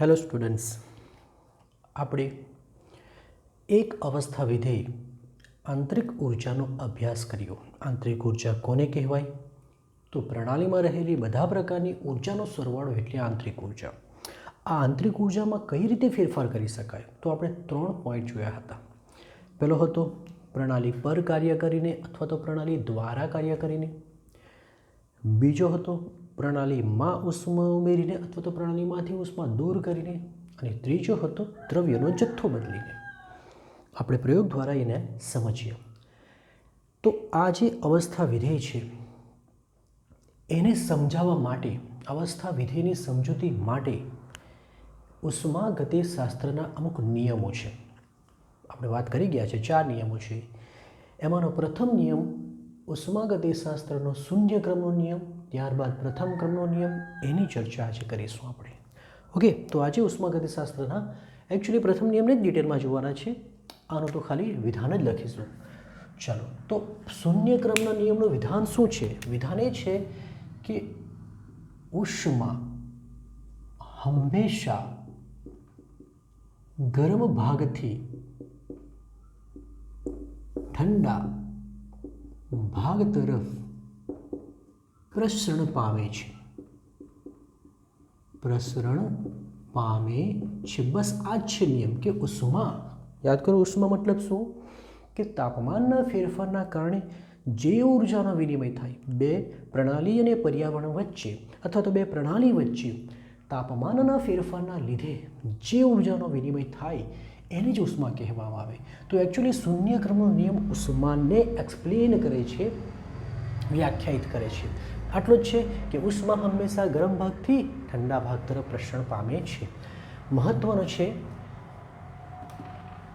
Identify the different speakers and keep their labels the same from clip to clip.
Speaker 1: Hello students, આપણે એક અવસ્થા વિધેય આંતરિક ઉર્જાનો અભ્યાસ કર્યો. આંતરિક ઉર્જા કોને કહેવાય? તો પ્રણાલીમાં રહેલી બધા પ્રકારની ઉર્જાનો સરવાળો એટલે આંતરિક ઉર્જા. આ આંતરિક ઉર્જામાં કઈ રીતે ફેરફાર કરી શકાય? તો આપણે 3 પોઈન્ટ જોયા હતા. પહેલો હતો પ્રણાલી પર કાર્ય કરીને અથવા તો પ્રણાલી દ્વારા કાર્ય કરીને. બીજો હતો પ્રણાલીમાં ઉષ્મા ઉમેરીને અથવા તો પ્રણાલીમાંથી ઉષ્મા દૂર કરીને. અને ત્રીજો હતો દ્રવ્યનો જથ્થો બદલીને. આપણે પ્રયોગ દ્વારા એને સમજીએ. તો આ જે અવસ્થા વિધેય છે એને સમજાવવા માટે, અવસ્થા વિધેયની સમજૂતી માટે ઉષ્માગતિશાસ્ત્રના અમુક નિયમો છે. આપણે વાત કરી ગયા છે, 4 નિયમો છે. એમાંનો પ્રથમ નિયમ ઉષ્માગતિશાસ્ત્રનો શૂન્ય ક્રમનો નિયમ, ત્યારબાદ પ્રથમ ક્રમનો નિયમ, એની ચર્ચા આજે કરીશું આપણે. ઓકે, તો આજે ઉષ્માગતિશાસ્ત્રના એકચ્યુઅલી પ્રથમ નિયમને જ ડિટેલમાં જોવાના છે. આનું તો ખાલી વિધાન જ લખીશું. ચાલો, તો શૂન્ય ક્રમના નિયમનું વિધાન શું છે? વિધાન એ છે કે ઉષ્મા હંમેશા ગરમ ભાગથી ઠંડા ભાગ તરફ પ્રસરણ પામે છે. પ્રસરણ પામે છે. બસ આ જ છે નિયમ કે ઉષ્મા, યાદ કરો ઉષ્મા મતલબ શું? કે તાપમાનના ફેરફારના કારણે જે ઉર્જાનો વિનિમય થાય બે પ્રણાલી અને પર્યાવરણ વચ્ચે અથવા તો બે પ્રણાલી વચ્ચે તાપમાનના ફેરફારના લીધે જે ઉર્જાનો વિનિમય થાય એને જ ઉષ્મા કહેવામાં આવે. તો એકચ્યુઅલી શૂન્ય ક્રમનો નિયમ ઉષ્માને એક્સપ્લેન કરે છે, વ્યાખ્યાયિત કરે છે. આટલો જ છે કે ઉષ્મા હંમેશા ગરમ ભાગથી ઠંડા ભાગ તરફ પ્રસરણ પામે છે. મહત્વનો છે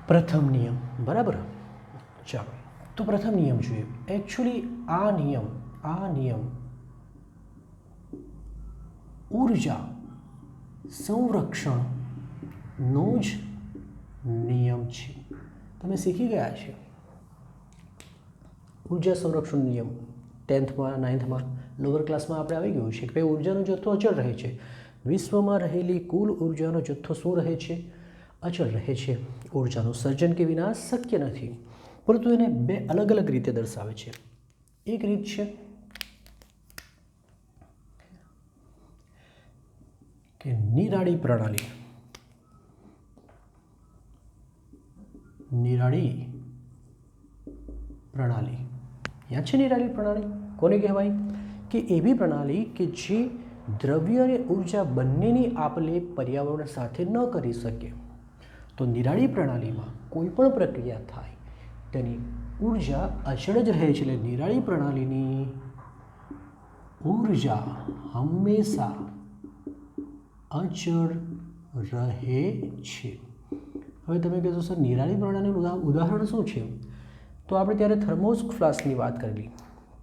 Speaker 1: પ્રથમ નિયમ, બરાબર? ચાલો, તો પ્રથમ નિયમ જોઈએ. એકચ્યુઅલી આ નિયમ ઉર્જા સંરક્ષણનો જ નિયમ છે. તમે શીખી ગયા છે ઉર્જા સંરક્ષણ નિયમ 10થમાં 9થમાં લોઅર ક્લાસમાં આપણે આવી ગયું છે કે ભાઈ ઉર્જાનો જથ્થો અચળ રહે છે. વિશ્વમાં રહેલી કુલ ઉર્જાનો જથ્થો શું રહે છે? અચળ રહે છે. ઉર્જાનું સર્જન કે વિનાશ શક્ય નથી. પરંતુ એને બે અલગ અલગ રીતે દર્શાવે છે. એક રીત છે કે નિરાળી પ્રણાલી. નિરાળી પ્રણાલી યાદ છે? નિરાળી પ્રણાલી કોને કહેવાય? કે એવી પ્રણાલી કે જે દ્રવ્ય અને ઉર્જા બંનેની આપ-લે પર્યાવરણ સાથે ન કરી શકે. તો નિરાળી પ્રણાલીમાં કોઈ પણ પ્રક્રિયા થાય તેની ઉર્જા અચળ જ રહે છે. એટલે નિરાળી પ્રણાલીની ઉર્જા હંમેશા અચળ રહે છે. હવે તમે કહેશો સર નિરાળી પ્રણાલીનું ઉદાહરણ શું છે? તો આપણે ત્યારે થર્મોસ ફ્લાસ્કની વાત કરેલી.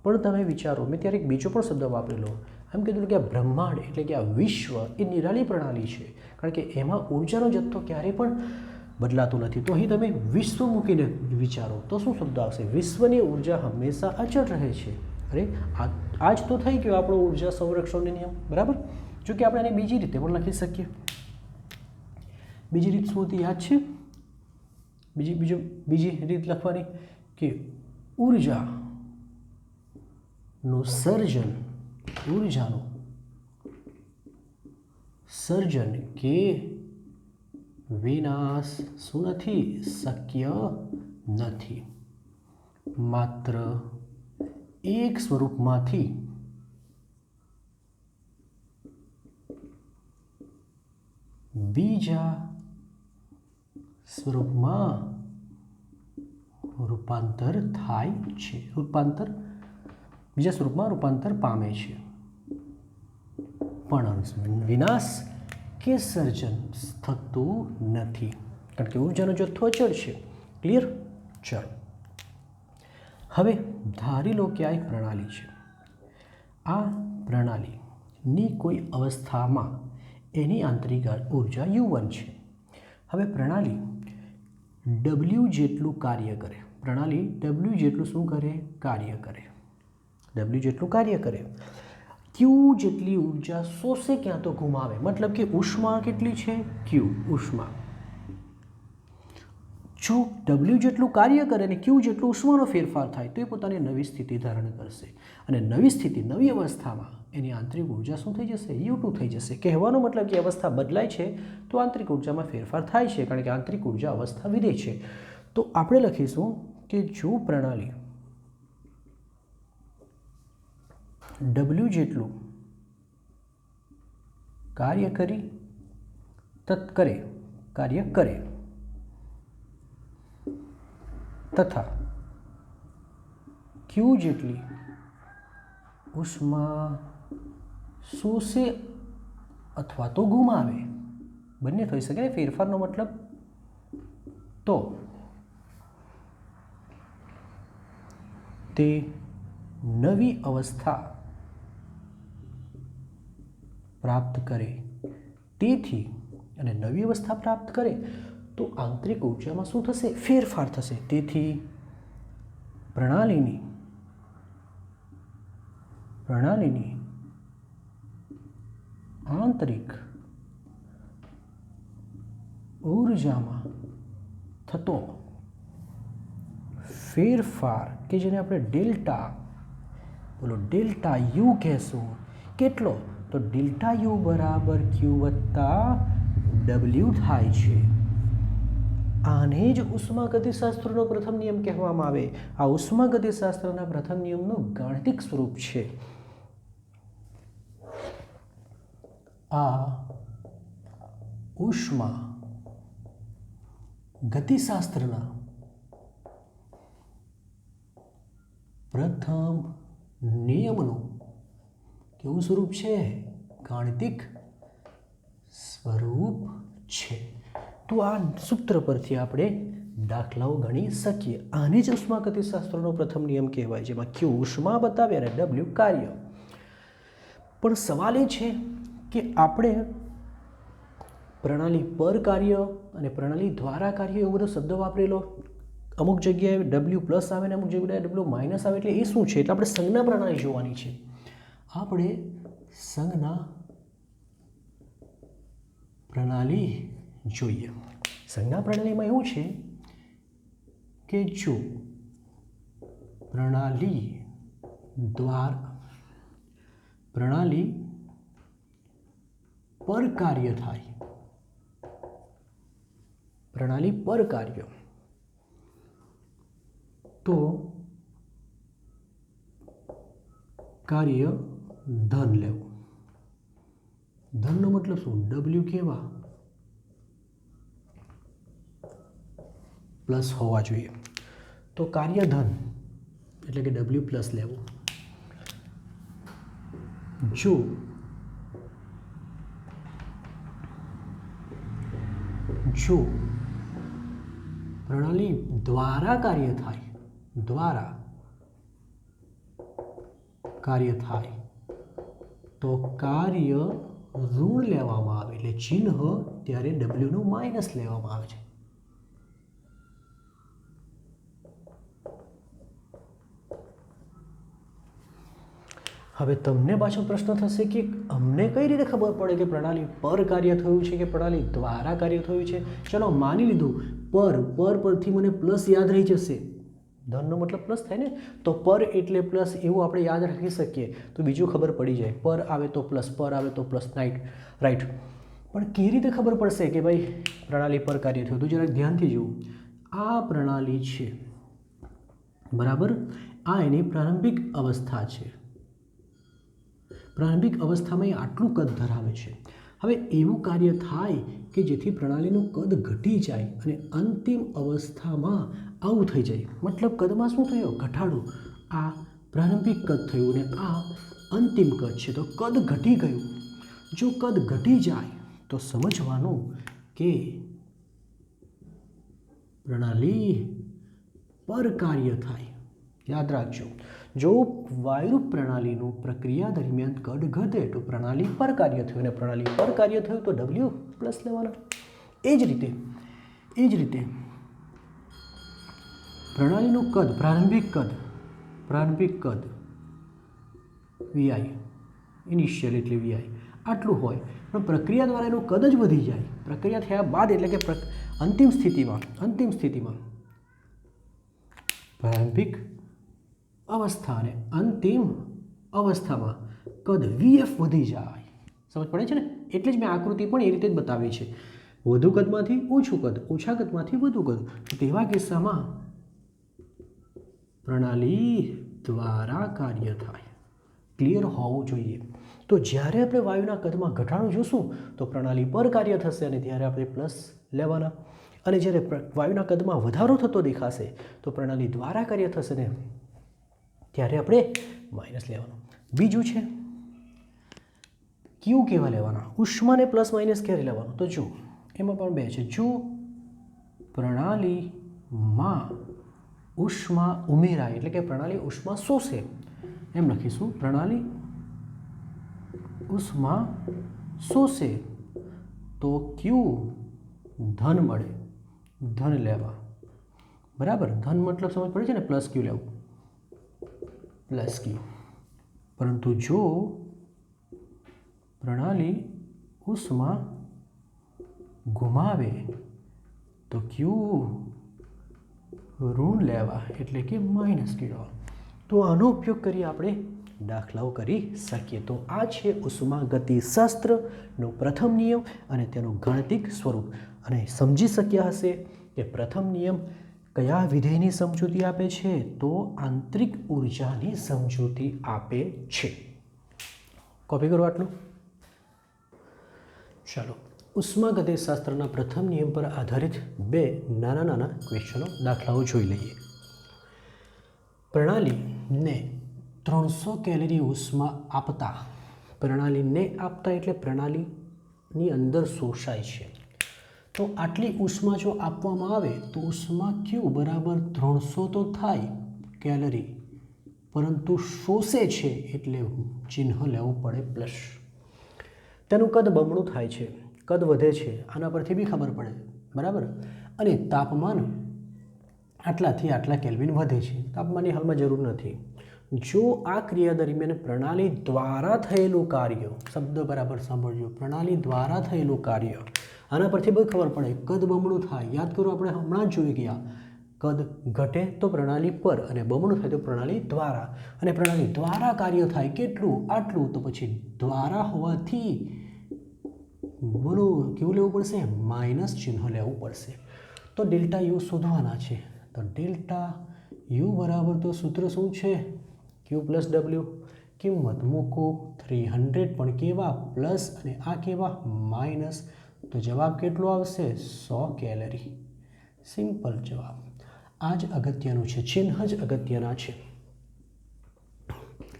Speaker 1: પણ તમે વિચારો, મેં ત્યારે એક બીજો પણ શબ્દ વાપરેલો. એમ કીધું કે આ બ્રહ્માંડ એટલે કે આ વિશ્વ એ નિરાળી પ્રણાલી છે, કારણ કે એમાં ઉર્જાનો જથ્થો ક્યારેય પણ બદલાતો નથી. તો અહીં તમે વિશ્વ મૂકીને વિચારો તો શું શબ્દ આવશે? વિશ્વની ઉર્જા હંમેશા અચળ રહે છે. અરે આ જ તો થઈ ગયો આપણો ઉર્જા સંરક્ષણનો નિયમ, બરાબર? જો કે આપણે એને બીજી રીતે પણ લખી શકીએ. બીજી રીત શું હતી યાદ છે? બીજી રીત લખવાની કે ઉર્જાનું સર્જન કે વિનાશ શું નથી? શક્ય નથી. માત્ર એક સ્વરૂપમાંથી બીજા સ્વરૂપમાં રૂપાંતર થાય છે. બીજા સ્વરૂપમાં રૂપાંતર પામે છે. પણ વિનાશ કે સર્જન થતું નથી, કારણ કે ઉર્જાનો જથ્થો અચળ છે. ક્લિયર? ચાલો, હવે ધારી લો કે આ એક પ્રણાલી છે. આ પ્રણાલીની કોઈ અવસ્થામાં એની આંતરિક ઉર્જા U1 છે. હવે પ્રણાલી W જેટલું કાર્ય કરે. પ્રણાલી W જેટલું શું કરે? કાર્ય કરે. W જેટલું કાર્ય કરે. ક્યુ જેટલી ઉર્જા શોષે ક્યાં તો ગુમાવે, મતલબ કે ઉષ્મા કેટલી છે ક્યુ ઉષ્મા. જો ડબલ્યુ જેટલું કાર્ય કરે અને ક્યુ જેટલું ઉષ્માનો ફેરફાર થાય તો એ પોતાની નવી સ્થિતિ ધારણ કરશે અને નવી સ્થિતિ નવી અવસ્થામાં એની આંતરિક ઉર્જા શું થઈ જશે U2 થઈ જશે. કહેવાનો મતલબ કે અવસ્થા બદલાય છે તો આંતરિક ઉર્જામાં ફેરફાર થાય છે કારણ કે આંતરિક ઉર્જા અવસ્થા વિધેય છે. તો આપણે લખીશું કે જો પ્રણાલી W જેટલું કાર્ય કરે તથા Q જેટલી ઉષ્મા શોષે અથવા તો ગુમાવે, બંને થઈ શકે ને ફેરફારનો મતલબ, તો તે નવી અવસ્થા પ્રાપ્ત કરે. તેથી અને નવી અવસ્થા પ્રાપ્ત કરે તો આંતરિક ઉર્જામાં શું થશે ફેરફાર થશે. તેથી પ્રણાલીની આંતરિક ઉર્જામાં થતો ફેરફાર કે જેને આપણે ડેલ્ટા યુ કહેશું, કેટલો તો ડેલ્ટા યુ બરાબર ક્યુ વત્તા ડબલ્યુ થાય છે. આને જ ઉષ્માગતિશાસ્ત્રનો પ્રથમ નિયમ કહેવામાં આવે. આ ઉષ્માગતિશાસ્ત્રના પ્રથમ નિયમનું ગાણિતિક સ્વરૂપ છે. આ ઉષ્મા ગતિશાસ્ત્રના પ્રથમ નિયમનું કેવું સ્વરૂપ છે ગાણિતિક સ્વરૂપ છે. તો આ સૂત્ર પરથી આપણે દાખલાઓ ગણી શકીએ. આને જ ઉષ્માગતિશાસ્ત્રનો પ્રથમ નિયમ કહેવાય, જેમાં ક્યુ ઉષ્મા બતાવે અને ડબલ્યુ કાર્ય. પણ સવાલ એ છે કે આપણે પ્રણાલી પર કાર્ય અને પ્રણાલી દ્વારા કાર્ય એવો બધો શબ્દ વાપરેલો, અમુક જગ્યાએ ડબલ્યુ પ્લસ આવે ને અમુક જગ્યાએ ડબલ્યુ માઇનસ આવે, એટલે એ શું છે? એટલે આપણે સંજ્ઞા પ્રણાલી જોવાની છે. આપણે સંજ્ઞા પ્રણાલી જોઈએ. સંજ્ઞા પ્રણાલીમાં એવું છે કે જો પ્રણાલી પર કાર્ય થાય, પ્રણાલી પર કાર્ય, તો કાર્ય ધન લેવું. ધનનો મતલબ શું? ડબલ્યુ કેવા પ્લસ હોવા જોઈએ. તો કાર્ય ધન એટલે કે ડબલ્યુ પ્લસ લેવું. જો પ્રણાલી દ્વારા કાર્ય થાય તો કાર્ય ઋણ લેવામાં આવે, એટલે ચિહ્ન ત્યારે ડબલ્યુનું માઇનસ લેવામાં આવે છે. હવે તમને પાછો પ્રશ્ન થશે કે અમને કઈ રીતે ખબર પડે કે પ્રણાલી પર કાર્ય થયું છે કે પ્રણાલી દ્વારા કાર્ય થયું છે? ચલો માની લીધું પર પરથી મને પ્લસ યાદ રહી જશે. ધનનો મતલબ પ્લસ થાય ને, તો પર એટલે પ્લસ એવું આપણે યાદ રાખી શકીએ. તો બીજું ખબર પડી જાય, પર આવે તો પ્લસ, રાઈટ. પણ કેવી રીતે ખબર પડશે કે ભાઈ પ્રણાલી પર કાર્ય થયું? તો જરાક ધ્યાનથી જુઓ. આ પ્રણાલી છે બરાબર, આ એની પ્રારંભિક અવસ્થા છે. પ્રારંભિક અવસ્થામાં એ આટલું કદ ધરાવે છે. હવે એવું કાર્ય થાય કે જેથી પ્રણાલીનું કદ ઘટી જાય અને અંતિમ અવસ્થામાં આવું થઈ જાય. મતલબ કદમાં શું થયું? ઘટાડો. આ પ્રારંભિક કદ થયું અને આ અંતિમ કદ છે, તો કદ ઘટી ગયું. જો કદ ઘટી જાય તો સમજવાનું કે પ્રણાલી પર કાર્ય થાય. યાદ રાખજો, જો વાયુ પ્રણાલીનું પ્રક્રિયા દરમિયાન કદ ઘટે તો પ્રણાલી પર કાર્ય થયું, અને પ્રણાલી પર કાર્ય થયું તો ડબલ્યુ પ્લસ લેવાના. એ જ રીતે પ્રણાલીનું કદ, પ્રારંભિક કદ વીઆઈ ઇનિશિયલ એટલે વીઆઈ આટલું હોય, પણ પ્રક્રિયા દ્વારા એનું કદ જ વધી જાય. પ્રક્રિયા થયા બાદ એટલે કે અંતિમ સ્થિતિમાં પ્રારંભિક અવસ્થા અને અંતિમ અવસ્થામાં કદ વીએફ વધી જાય. સમજ પડે છે ને? એટલે જ મેં આકૃતિ પણ એ રીતે જ બતાવી છે. વધુ કદમાંથી ઓછું કદ, ઓછા કદમાંથી વધુ કદ. તો તેવા કિસ્સામાં પ્રણાલી દ્વારા કાર્ય થાય. ક્લિયર હોવું જોઈએ. તો જ્યારે આપણે વાયુના કદમાં ઘટાડો જોશું તો પ્રણાલી પર કાર્ય થશે અને ત્યારે આપણે પ્લસ લેવાના, અને જ્યારે વાયુના કદમાં વધારો થતો દેખાશે તો પ્રણાલી દ્વારા કાર્ય થશે ને ત્યારે આપણે માઇનસ લેવાનું. બીજું છે ક્યુ કેવા લેવાના? ઉષ્માને પ્લસ માઇનસ ક્યારે લેવાનું? તો જો એમાં પણ બે છે. જો પ્રણાલીમાં ઉષ્મા ઉમેરાય એટલે કે પ્રણાલી ઉષ્મા શોષે, એમ લખીશું, પ્રણાલી ઉષ્મા શોષે તો ક્યુ ધન મળે, ધન લેવા. બરાબર, ધન મતલબ સમજ પડે છે ને, પ્લસ ક્યુ લેવું, પ્લસ ક્યુ. પરંતુ જો પ્રણાલી ઉષ્મા ગુમાવે તો ક્યુ ઋણ લેવા એટલે કે માઇનસ ક્યુ. તો આનો ઉપયોગ કરી આપણે દાખલાઓ કરી શકીએ. તો આ છે ઉષ્માગતિશાસ્ત્રનો પ્રથમ નિયમ અને તેનું ગાણિતિક સ્વરૂપ. અને સમજી શક્યા હશે કે પ્રથમ નિયમ કયા વિધેયની સમજૂતી આપે છે? તો આંતરિક ઉર્જાની સમજૂતી આપે છે. કોપી કરો આટલું. ચાલો, ઉષ્માગતિશાસ્ત્રના પ્રથમ નિયમ પર આધારિત બે નાના ક્વેશ્ચનો, દાખલાઓ જોઈ લઈએ. પ્રણાલીને 300 કેલરી ઉષ્મા આપતા, પ્રણાલીને આપતા એટલે પ્રણાલીની અંદર શોષાય છે. તો આટલી ઉષ્મા જો આપવામાં આવે તો ઉષ્મા ક્યુ બરાબર 300 તો થાય કેલરી, પરંતુ શોષે છે એટલે ચિહ્ન લેવું પડે પ્લસ. તેનું કદ બમણું થાય છે, કદ વધે છે, આના પરથી બી ખબર પડે. બરાબર. અને તાપમાન આટલાથી આટલા કેલ્વિન વધે છે. તાપમાનની હાલમાં જરૂર નથી. જો આ ક્રિયા દરમિયાન પ્રણાલી દ્વારા થયેલું કાર્ય, શબ્દ બરાબર સાંભળજો, પ્રણાલી દ્વારા થયેલું કાર્ય, આના પરથી બહુ ખબર પડે, કદ બમણું થાય. યાદ કરો, આપણે હમણાં જ જોઈ ગયા, કદ ઘટે તો પ્રણાલી પર અને બમણું થાય તો પ્રણાલી દ્વારા. અને પ્રણાલી દ્વારા કાર્ય થાય કેટલું? આટલું. તો પછી દ્વારા હોવાથી બોલો કેવું લેવું પડશે? માઇનસ ચિહ્ન લેવું પડશે. તો ડેલ્ટા યુ શોધવાના છે. તો ડેલ્ટા યુ બરાબર, તો સૂત્ર શું છે? ક્યુ પ્લસ ડબલ્યુ. કિંમત મૂકો 300, પણ કેવા? પ્લસ, અને આ કેવા? માઇનસ. તો જવાબ કેટલો આવશે? 100 કેલરી. સિમ્પલ જવાબ. આ જ અગત્યનું છે, ચિહ્ન જ અગત્યના છે.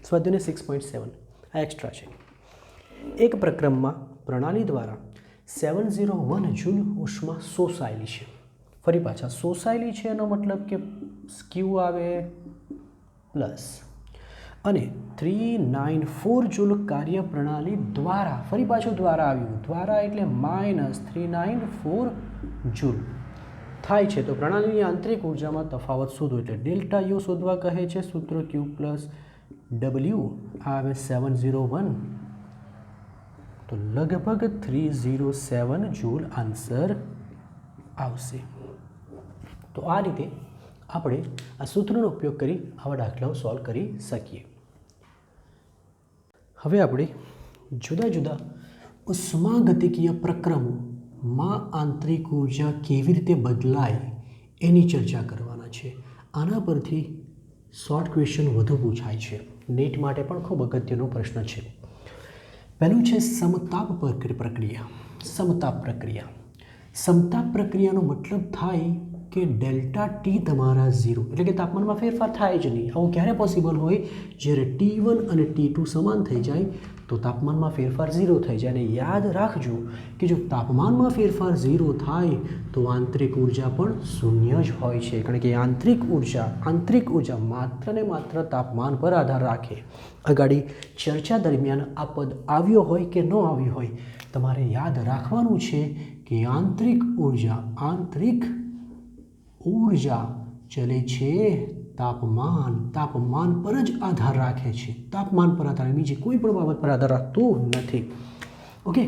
Speaker 1: સ્વાધ્યાય 6.7 આ એક્સ્ટ્રા છે. એક પ્રક્રમમાં પ્રણાલી દ્વારા 701 જૂલ ઉષ્મા શોષાયેલી છે. ફરી પાછા શોષાયેલી છે એનો મતલબ કે ક્યુ આવે પ્લસ, અને 394 જૂલ કાર્ય પ્રણાલી દ્વારા, ફરી પાછું દ્વારા આવ્યું, દ્વારા એટલે માઇનસ 394 જૂલ થાય છે. તો પ્રણાલીની આંતરિક ઉર્જામાં તફાવત શોધો એટલે ડેલ્ટા યુ શોધવા કહે છે. સૂત્ર ક્યુ પ્લસ ડબલ્યુ આવે 701, તો લગભગ 307 જૂલ આન્સર આવશે. તો આ રીતે આપણે આ સૂત્રનો ઉપયોગ કરી આવા દાખલાઓ સોલ્વ કરી શકીએ. હવે આપણે જુદા જુદા ઉષ્માગતિકીય પ્રક્રમોમાં આંતરિક ઉર્જા કેવી રીતે બદલાય એની ચર્ચા કરવાના છે. આના પરથી શોર્ટ ક્વેશ્ચન વધુ પૂછાય છે. નેટ માટે પણ ખૂબ અગત્યનો પ્રશ્ન છે. પહેલું છે સમતાપ પ્રક્રિયા. સમતાપ પ્રક્રિયા. સમતાપ પ્રક્રિયાનો મતલબ થાય કે ડેલ્ટા ટી તમારા 0, એટલે કે તાપમાનમાં ફેરફાર થાય જ નહીં. આવું ક્યારે પોસિબલ હોય? જ્યારે T1 અને T2 સમાન થઈ જાય તો તાપમાનમાં ફેરફાર 0 થઈ જાય. અને યાદ રાખજો કે જો તાપમાનમાં ફેરફાર 0 થાય તો આંતરિક ઉર્જા પણ શૂન્ય જ હોય છે, કારણ કે આંતરિક ઉર્જા માત્ર ને માત્ર તાપમાન પર આધાર રાખે. અગાડી ચર્ચા દરમિયાન આ પદ આવ્યો હોય કે ન આવ્યો હોય, તમારે યાદ રાખવાનું છે કે આંતરિક ઉર્જા ચલે છે તાપમાન પર જ આધાર રાખે છે, તાપમાન પર આધાર, બીજી કોઈ પણ બાબત પર આધાર રાખતું નથી. ઓકે,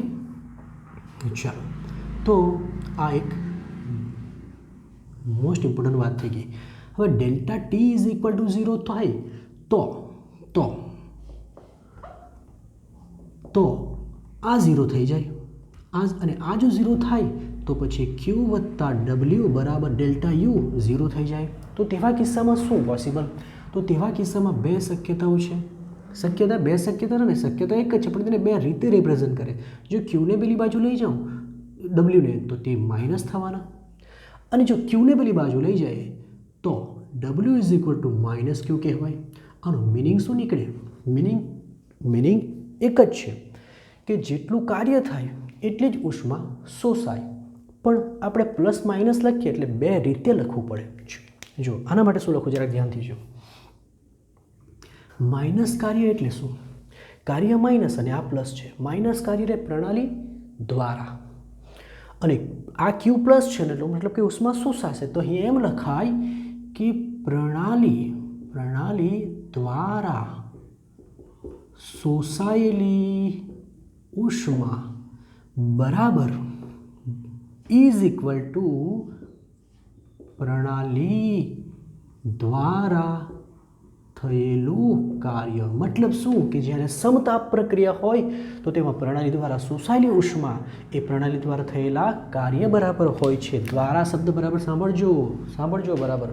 Speaker 1: ચાલો, તો આ એક મોસ્ટ ઇમ્પોર્ટન્ટ વાત થઈ ગઈ. હવે delta T is equal two 0 થાય તો આ 0 થઈ જાય, અને આ જો 0 થાય તો પછી ક્યુ વત્તા ડબલ્યુ બરાબર ડેલ્ટા યુ 0 થઈ જાય. તો તેવા કિસ્સામાં શું પોસિબલ? તો તેવા કિસ્સામાં બે શક્યતાઓ છે. બે શક્યતા ને શક્યતા એક જ છે, પણ તેને બે રીતે રિપ્રેઝન્ટ કરે. જો ક્યુને પેલી બાજુ લઈ જાઉં ડબલ્યુને, તો તે માઇનસ થવાના, અને જો ક્યુને પેલી બાજુ લઈ જાય તો W is equal to minus Q કહેવાય. આનો મિનિંગ શું નીકળે? મિનિંગ એક જ છે કે જેટલું કાર્ય થાય એટલી જ ઉષ્મા શોષાય, પણ આપણે પ્લસ માઇનસ લખીએ એટલે બે રીતે લખવું પડે. જો આના માટે શું લખવું જરાક ધ્યાનથી જો. માઇનસ કાર્ય એટલે શું? કાર્ય માઇનસ અને આ પ્લસ છે. માઇનસ કાર્ય એટલે પ્રણાલી દ્વારા, અને આ ક્યુ પ્લસ છે ને, એટલે મતલબ કે ઉષ્મા શોષાશે. તો અહીં એમ લખાય કે પ્રણાલી દ્વારા શોષાયેલી ઉષ્મા બરાબર ઇઝ ઇક્વલ ટુ પ્રણાલી દ્વારા થયેલું કાર્ય. મતલબ શું કે જ્યારે સમતાપ પ્રક્રિયા હોય તો તેમાં પ્રણાલી દ્વારા શોષાયેલી ઉષ્મા એ પ્રણાલી દ્વારા થયેલા કાર્ય બરાબર હોય છે. દ્વારા શબ્દ બરાબર સાંભળજો બરાબર.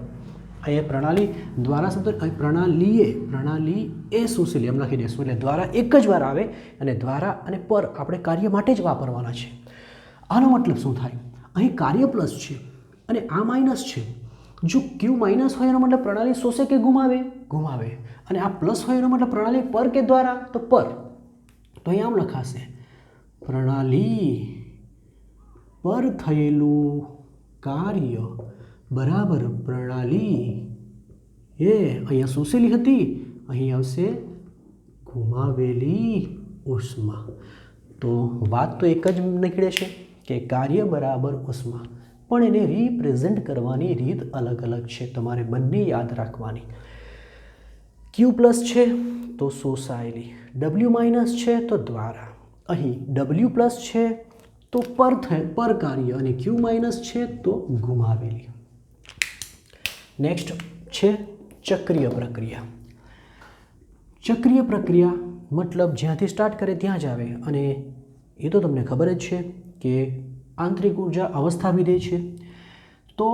Speaker 1: અહીંયા પ્રણાલી દ્વારા શબ્દ પ્રણાલીએ શોષેલી એમ લખી દઈશું, એટલે દ્વારા એક જ વાર આવે, અને દ્વારા અને પર આપણે કાર્ય માટે જ વાપરવાના છે. આનો મતલબ શું થાય? અહીં કાર્ય પ્લસ છે અને આ માઇનસ છે. જો ક્યુ માઇનસ હોય એનો મતલબ પ્રણાલી શોષે કે ગુમાવે, અને આ પ્લસ હોય એનો મતલબ પ્રણાલી પર કે દ્વારા, તો પર. તો અહીં આમ લખાશે પ્રણાલી પર થયેલું કાર્ય બરાબર પ્રણાલી એ અહીંયા શોષેલી હતી, અહીં આવશે ગુમાવેલી ઉષ્મા. તો વાત તો એક જ નીકળે છે કે કાર્ય બરાબર ઉષ્મા, પણ એને રિપ્રેઝેન્ટ કરવાની રીત અલગ અલગ છે. તમારે બંને યાદ રાખવાની. ક્યુ પ્લસ છે તો શોષાયેલી, ડબલ્યુ માઇનસ છે તો દ્વારા. અહીં ડબલ્યુ પ્લસ છે તો પર કાર્ય, અને ક્યુ માઇનસ છે તો ગુમાવેલી. નેક્સ્ટ છે ચક્રીય પ્રક્રિયા. ચક્રીય પ્રક્રિયા મતલબ જ્યાંથી સ્ટાર્ટ કરે ત્યાં જ આવે, અને એ તો તમને ખબર જ છે કે આંતરિક ઉર્જા અવસ્થા વિધેય છે. તો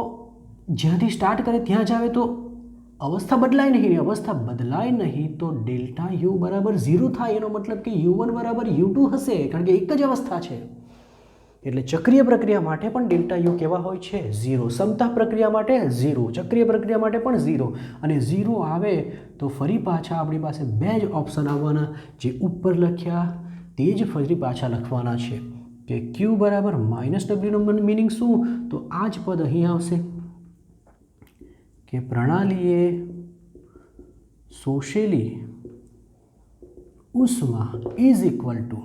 Speaker 1: જ્યાંથી સ્ટાર્ટ કરે ત્યાં જ આવે, તો અવસ્થા બદલાય નહીં તો ડેલ્ટા યુ બરાબર 0 થાય. એનો મતલબ કે U1 બરાબર U2 હશે, કારણ કે એક જ અવસ્થા છે. એટલે ચક્રીય પ્રક્રિયા માટે પણ ડેલ્ટા યુ કેવા હોય છે? 0. સમતા પ્રક્રિયા માટે 0, ચક્રીય પ્રક્રિયા માટે પણ 0. અને 0 આવે તો ફરી પાછા આપણી પાસે બે જ ઓપ્શન આવવાના, જે ઉપર લખ્યા તે જ ફરી પાછા લખવાના છે કે ક્યુ બરાબર માઇનસ ડબલ્યુનો મિનિંગ શું? તો આ જ પદ અહીં આવશે કે પ્રણાલીએ શોષેલી ઉષ્મા ઇઝ ઇક્વલ ટુ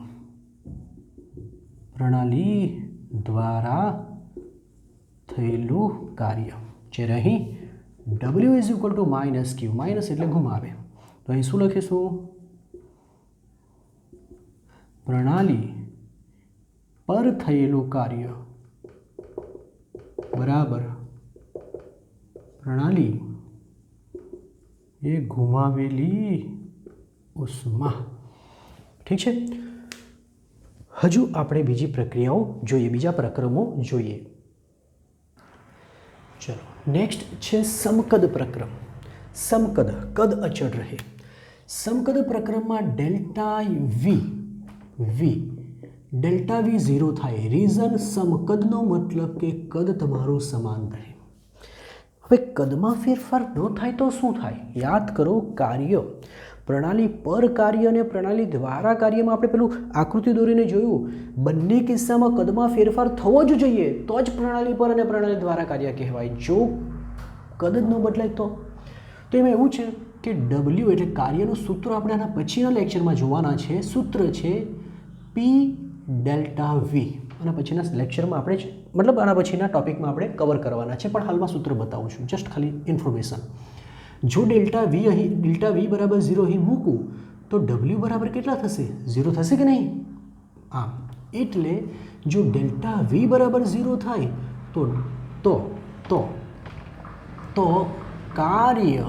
Speaker 1: પ્રણાલી દ્વારા થયેલું કાર્ય. જ્યારે અહીં W is equal to minus Q, minus એટલે ગુમાવે, તો અહીં શું લખીશું? પ્રણાલી પર થયેલું કાર્ય બરાબર પ્રણાલી એ ગુમાવેલી ઉષ્મા. ઠીક છે. હજુ આપણે બીજી પ્રક્રિયાઓ જોઈએ, બીજા પ્રક્રમો જોઈએ. ચલો, નેક્સ્ટ છે સમકદ પ્રક્રમ. સમકદ, કદ અચળ રહે. સમકદ પ્રક્રમમાં ડેલ્ટા વી 0 થાય. રીઝન સમકદનો મતલબ કે કદ તમારું સમાન રહે. હવે કદમાં ફેરફાર ન થાય તો શું થાય? યાદ કરો, કાર્ય પ્રણાલી પર કાર્ય અને પ્રણાલી દ્વારા કાર્યમાં આપણે પેલું આકૃતિ દોરીને જોયું, બંને કિસ્સામાં કદમાં ફેરફાર થવો જ જોઈએ, તો જ પ્રણાલી પર અને પ્રણાલી દ્વારા કાર્ય કહેવાય. જો કદ જ ન બદલાય તો એમાં એવું છે કે ડબલ્યુ એટલે કાર્યનું સૂત્ર આપણે આના પછીના લેક્ચરમાં જોવાના છે. સૂત્ર છે પી ડેલ્ટા વી. આના પછીના લેક્ચરમાં આપણે મતલબ આના પછીના ટોપિકમાં આપણે કવર કરવાના છે, પણ હાલમાં સૂત્ર બતાવું છું, જસ્ટ ખાલી ઇન્ફોર્મેશન. જો ડેલ્ટા વી બરાબર 0 અહીં મૂકું તો ડબલ્યુ બરાબર કેટલા થશે? 0 થશે કે નહીં? આમ એટલે જો ડેલ્ટા વી બરાબર 0 થાય તો કાર્ય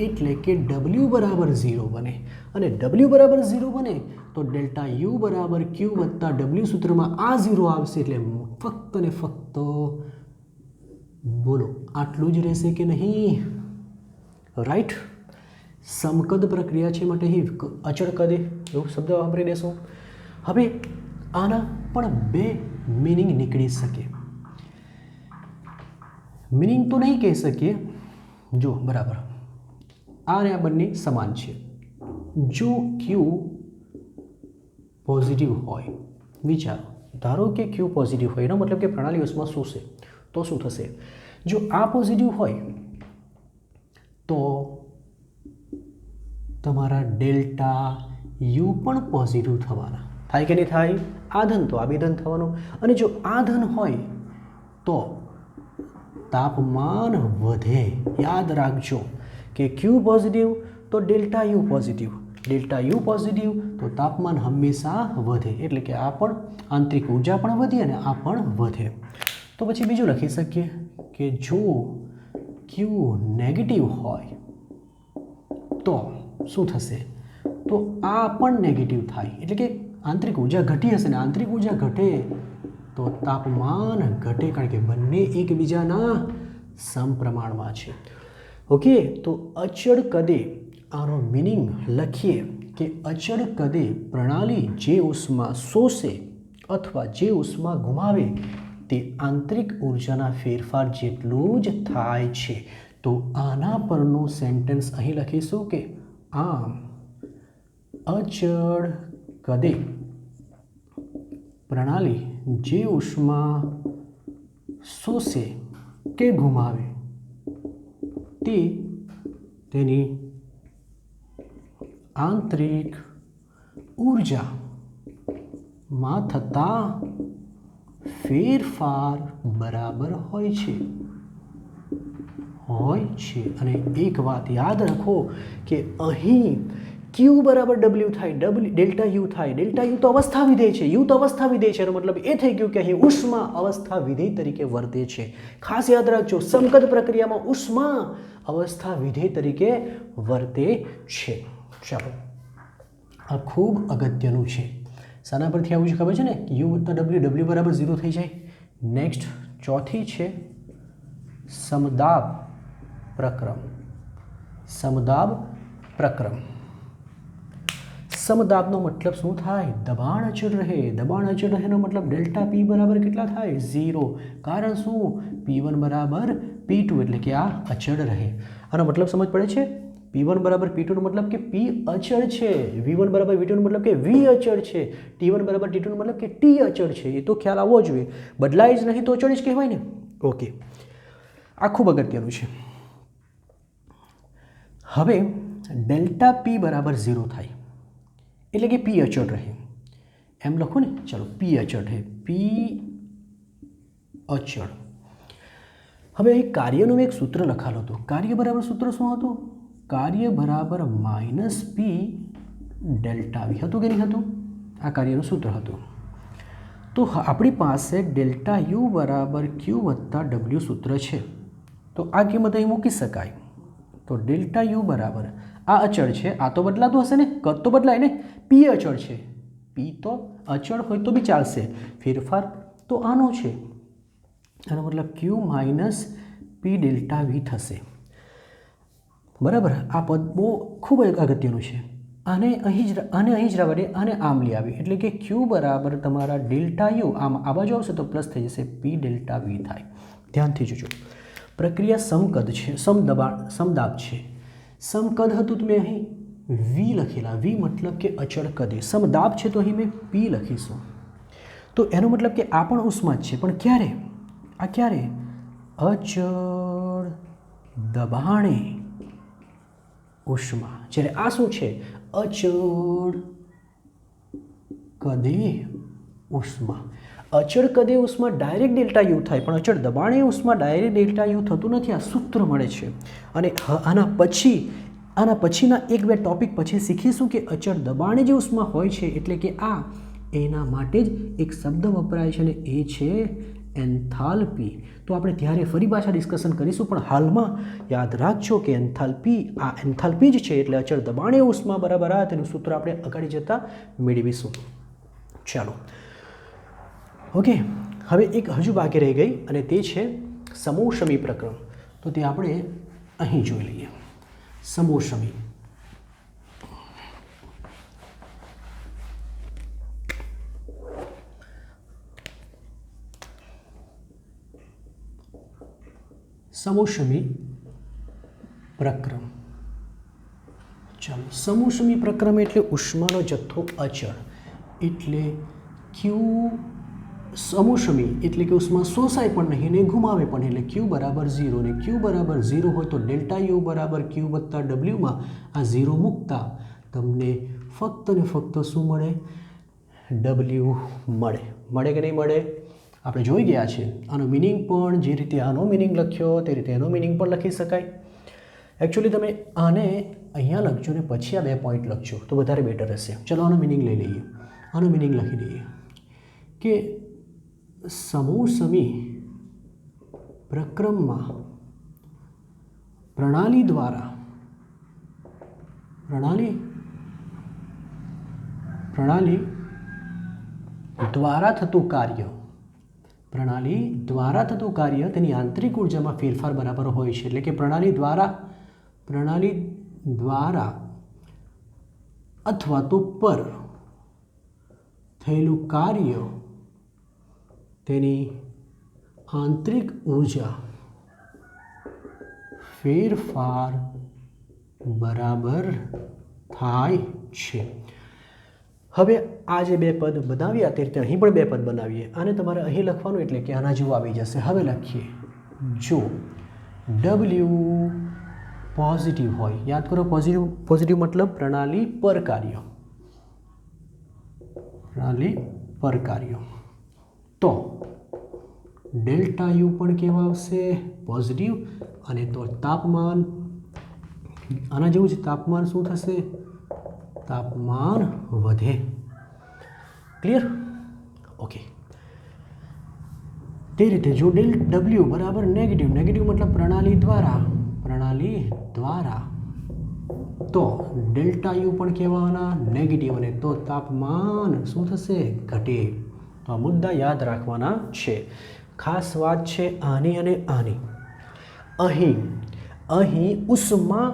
Speaker 1: એટલે કે ડબલ્યુ બરાબર 0 બને, અને ડબલ્યુ બરાબર 0 બને તો ડેલ્ટા યુ બરાબર ક્યુ વત્તા ડબલ્યુ સૂત્રમાં આ 0 આવશે, એટલે ફક્ત ને ફક્ત બોલો આટલું જ રહેશે કે નહીં? રાઈટ. સમકદ પ્રક્રિયા છે માટે અહીં અચળ કદે એવું શબ્દ વાપરી દેશું. હવે આના પણ બે મિનિંગ નીકળી શકે. મિનિંગ તો નહીં કહી શકીએ. જો બરાબર આ અને આ બંને સમાન છે. જો ક્યુ પોઝિટિવ હોય, વિચારો, ધારો કે ક્યુ પોઝિટિવ હોય, એનો મતલબ કે પ્રણાલી ઉષ્મા શોષે, તો શું થશે? જો આ પોઝિટિવ હોય તો તમારા ડેલ્ટા યુ પણ પોઝિટિવ થવાના. થાય કે નહીં થાય? આ ધન તો આ બી ધન થવાનું. અને જો આ ધન હોય તો તાપમાન વધે. યાદ રાખજો કે ક્યુ પોઝિટિવ તો delta you positive, delta you positive તો તાપમાન હંમેશા વધે, એટલે કે આ પણ આંતરિક ઊર્જા પણ વધે અને આ પણ વધે. તો પછી બીજું લખી શકીએ કે જો ક્યુ નેગેટિવ હોય તો શું થશે? તો આ પણ નેગેટિવ થાય, એટલે કે આંતરિક ઊર્જા ઘટી હશે ને આંતરિક ઊર્જા ઘટે તો તાપમાન ઘટે, કારણ કે બંને એકબીજાના સમપ્રમાણમાં છે. ઓકે, તો અચળ કદે આનો મિનિંગ લખીએ કે અચળ કદે પ્રણાલી જે ઉષ્મા શોષે અથવા જે ઉષ્મા ગુમાવે તે આંતરિક ઊર્જાના ફેરફાર જેટલું જ થાય છે. તો આના પરનું સેન્ટેન્સ અહીં લખીશું કે આમ અચળ કદે પ્રણાલી જે ઉષ્મા શોષે કે ગુમાવે તે તેની આંતરિક ઊર્જામાં થતા ફેરફાર બરાબર હોય છે. અને એક વાત યાદ રાખો કે અહીં ક્યુ બરાબર ડબલ્યુ થાય, ડેલ્ટા યુ થાય. ડેલ્ટા યુ તો અવસ્થા વિધેય છે, યુ તો અવસ્થા વિધેય છે, એનો મતલબ એ થઈ ગયું કે અહીં ઉષ્મા અવસ્થા વિધેય તરીકે વર્તે છે. ખાસ યાદ રાખજો, સમકદ પ્રક્રિયામાં ઉષ્મા અવસ્થા વિધેય તરીકે વર્તે છે. ચાલો, આ ખૂબ અગત્યનું છે. શાના પરથી આવું છે ખબર છે ને? યુ વત્તા ડબલ્યુ, ડબલ્યુ બરાબર 0 થઈ જાય. નેક્સ્ટ ચોથી છે સમદાબ પ્રક્રમ. સમદાબ પ્રક્રમ. સમદાબનો મતલબ શું થાય? દબાણ અચળ રહે. દબાણ અચળ રહેનો મતલબ ડેલ્ટા પી બરાબર કેટલા થાય? 0. કારણ શું? P1 બરાબર P2, એટલે કે આ અચળ રહે. આનો મતલબ સમજ પડે છે? P1 બરાબર P2 નો મતલબ કે P અચળ છે, V1 બરાબર V2 નો મતલબ કે V અચળ છે, T1 બરાબર T2 નો મતલબ કે T અચળ છે. એ તો ખ્યાલ આવવો જોઈએ. બદલાય જ નહીં તો અચળ જ કહેવાય ને. ઓકે, આ ખૂબ અગત્યનું છે. હવે ડેલ્ટા P બરાબર 0 થાય એટલે કે P અચળ રહે, એમ લખો ને. ચલો, P અચળ રહે, P અચળ. હવે અહીં કાર્યનું એક સૂત્ર લખાયેલું હતું. કાર્ય બરાબર સૂત્ર શું હતું? કાર્ય બરાબર માઇનસ પી ડેલ્ટા વી હતું કે નહીં હતું? આ કાર્યનું સૂત્ર હતું. તો આપણી પાસે ડેલ્ટા યુ બરાબર ક્યુ વત્તા ડબલ્યુ સૂત્ર છે. તો આ કિંમત અહીં મૂકી શકાય. તો ડેલ્ટા યુ બરાબર આ અચળ છે, આ તો બદલાતું હશે ને, કદ તો બદલાય ને. પી અચળ છે, પી તો અચળ હોય તો બી ચાલશે, ફેરફાર તો આનો છે. આનો મતલબ ક્યુ માઇનસ પી ડેલ્ટા વી થશે. બરાબર, આ પદ બહુ ખૂબ અગત્યનું છે. આને અહીં જ રહેવા દે, આને આમ લઈ આવી, એટલે કે ક્યુ બરાબર તમારા ડેલ્ટા યુ આમ આ બાજુ આવશે તો પ્લસ થઈ જશે, પી ડેલ્ટા વી થાય. ધ્યાનથી જોજો. પ્રક્રિયા સમકદ છે, સમદાબ છે. સમકદ હતું તો મેં અહીં વી લખેલા, વી મતલબ કે અચળ કદે. સમદાબ છે તો અહીં મેં પી લખીશું. તો એનો મતલબ કે આ પણ ઉષ્મા જ છે, પણ ક્યારે? આ ક્યારે? અચળ દબાણે ઉષ્મા. જ્યારે આ શું છે? અચળ કદે ઉષ્મા. અચળ કદે ઉષ્મા ડાયરેક્ટ ડેલ્ટા યુ થાય, પણ અચળ દબાણે ઉષ્મા ડાયરેક્ટ ડેલ્ટા યુ થતું નથી. આ સૂત્ર મળે છે. અને આના પછીના એક બે ટોપિક પછી શીખીશું કે અચળ દબાણે જે ઉષ્મા હોય છે એટલે કે એના માટે જ એક શબ્દ વપરાય છે અને એ છે એન્થાલ્પી. તો આપણે ત્યારે ફરી પાછા ડિસ્કશન કરીશું, પણ હાલમાં યાદ રાખજો કે એન્થાલ્પી જ છે એટલે અચળ દબાણે ઉષ્મા બરાબર તેનું સૂત્ર આપણે આગળ જતાં મેળવીશું. ચાલો, ઓકે. હવે એક હજુ બાકી રહી ગઈ અને તે છે સમોષમી પ્રકરણ. તો તે આપણે અહીં જોઈ લઈએ. સમોષમી પ્રક્રમ. ચાલો, સમોષમી પ્રક્રમ એટલે ઉષ્માનો જથ્થો અચળ એટલે ક્યુ. સમોષમી એટલે કે ઉષ્મા શોષાય પણ નહીં ને ગુમાવે પણ, એટલે ક્યુ બરાબર 0 ને ક્યુ બરાબર 0 હોય તો ડેલ્ટા યુ બરાબર ક્યુ વત્તા ડબલ્યુમાં આ 0 મૂકતા તમને ફક્ત ને ફક્ત શું મળે? ડબલ્યુ મળે કે નહીં મળે? આપણે જોઈ ગયા છે. આનો મિનિંગ પણ જે રીતે આનો મિનિંગ લખ્યો તે રીતે એનો મિનિંગ પણ લખી શકાય. એકચ્યુઅલી તમે આને અહીંયા લખજો ને પછી આ 2 પોઈન્ટ લખજો તો વધારે બેટર હશે. ચલો, આનો મિનિંગ લઈ લઈએ. આનો મિનિંગ લખી દઈએ કે સમોષમી પ્રક્રમમાં પ્રણાલી દ્વારા થતું કાર્ય તેની આંતરિક ઉર્જામાં ફેરફાર બરાબર હોય છે. એટલે કે પ્રણાલી દ્વારા અથવા તો પર થયેલું કાર્ય તેની આંતરિક ઉર્જા ફેરફાર બરાબર થાય છે. હવે આ જે 2 પદ બનાવ્યા તે રીતે અહીં પણ 2 પદ બનાવીએ. આને તમારે અહીં લખવાનું એટલે કે આના જેવું આવી જશે. હવે લખીએ. જો W પોઝિટિવ હોય, યાદ કરો પોઝિટિવ મતલબ પ્રણાલી પર કાર્ય, તો ડેલ્ટા યુ પણ કેવા આવશે? પોઝિટિવ. અને તો તાપમાન આના જેવું જ, તાપમાન શું થશે? તાપમાન વધે. ક્લિયર? ઓકે. તે રીતે જો ડબલ્યુ બરાબર નેગેટિવ મતલબ પ્રણાલી દ્વારા તો ડેલ્ટા યુ પણ કહેવાના નેગેટિવ અને તો તાપમાન શું થશે? ઘટે. તો આ મુદ્દા યાદ રાખવાના છે. ખાસ વાત છે આની અને આની. અહીં ઉષ્મા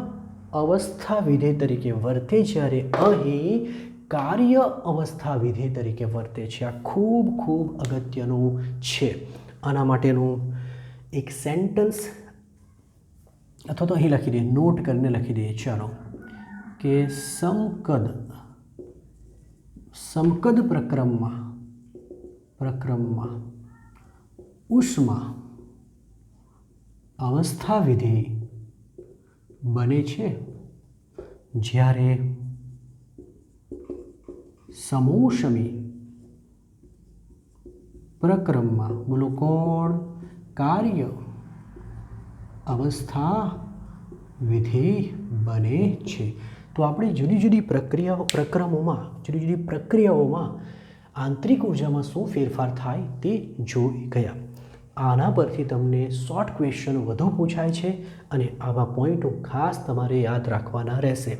Speaker 1: અવસ્થા વિધેય તરીકે વર્તે, જ્યારે અહીં કાર્ય અવસ્થા વિધેય તરીકે વર્તે છે. આ ખૂબ અગત્યનું છે. આના માટેનું એક સેન્ટન્સ અથવા તો અહીં લખી દઈએ, નોટ કરીને લખી દઈએ. ચાલો, કે સમકદ પ્રક્રમમાં ઉષ્મા અવસ્થા વિધેય બને છે જ્યારે સમોષમી પ્રક્રમમાં બોલો કોણ? કાર્ય અવસ્થા વિધેય બને છે. તો આપણે જુદી જુદી પ્રક્રિયાઓમાં આંતરિક ઉર્જામાં શું ફેરફાર થાય તે જોઈ ગયા. આના પરથી તમને શોર્ટ ક્વેશ્ચન વધુ પૂછાય છે અને આવા પોઈન્ટો ખાસ તમારે યાદ રાખવાના રહેશે.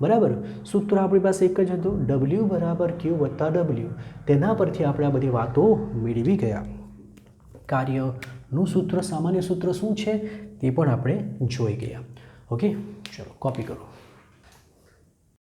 Speaker 1: બરાબર? સૂત્ર આપણી પાસે એક જ હતું, W બરાબર Q વત્તા W. તેના પરથી આપણે આ બધી વાતો મેળવી ગયા. કાર્યનું સૂત્ર, સામાન્ય સૂત્ર શું છે તે પણ આપણે જોઈ ગયા. ઓકે, ચલો કોપી કરો.